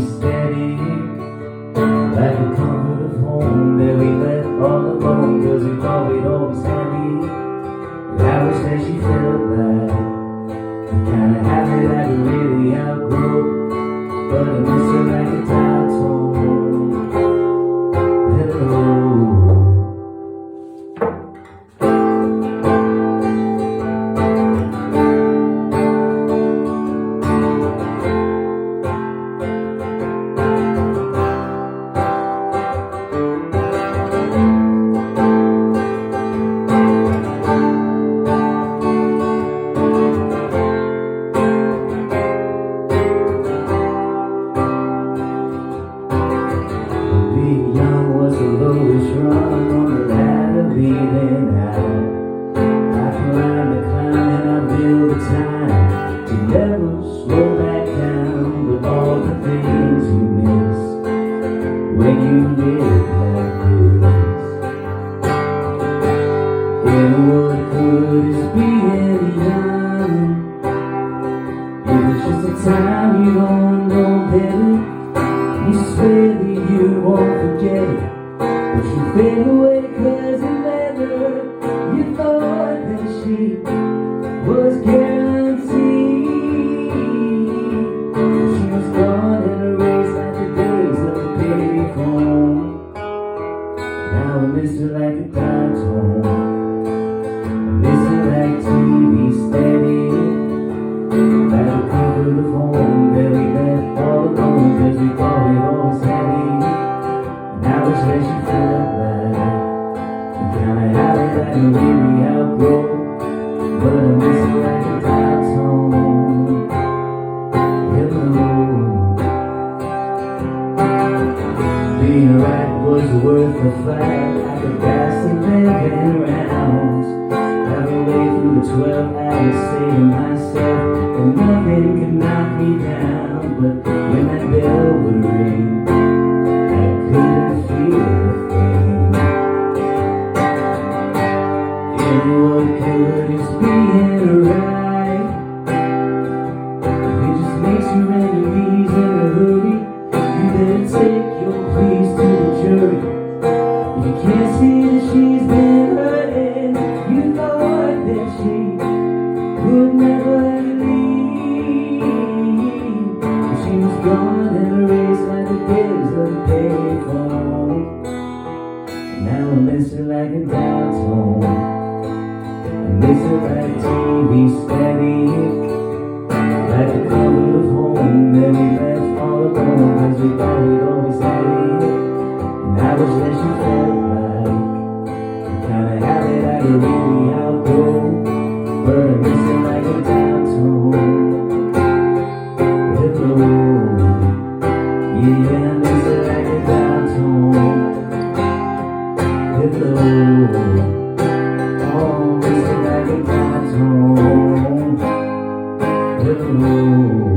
steady, like the comfort of home that we left all alone, 'cause we thought we'd always have it. And I wish that she felt like the kind of habit I could really outgrow, but I miss her like a dial tone. Hello. Being young was the lowest run on the ladder leading out. I climbed the climb and I built the time to never slow back down. With all the things you miss when you live like this. And what good is being young? It was just a time you don't know better. You swear that you won't forget it, but you fade away 'cause it never. You thought that she was guaranteed. She was gone in a race like the days of the payphone. Now I miss her like a dial tone. I miss her like TV steady, like the comfort of home that we left all alone, 'cause we thought we'd always have it. And I wish that she felt like the kind of habit that I really outgrow, but I miss her like a dial tone. Hello. Being right was worth the fight, like a gas and living rounds. Halfway through the 12 hours, say to myself that nothing could knock me down. But when that bell would ring, I couldn't feel a thing. And what good is being right? It just makes your enemies in a hurry. You better take your pleas to the jury. If you can't see that she's been hurting, you thought that she would never leave. But she was gone in a race like the days of the payphone. Now I miss her like a dial tone. I miss her like TV steady, like the comfort of home that we left all alone, 'cause we thought we'd always have it. And I wish that she felt like the kind of habit I could really outgrow, but I miss her like a dial tone. Hello. Yeah, I miss her like a dial tone. Hello. Oh, miss her like a dial tone. Hello.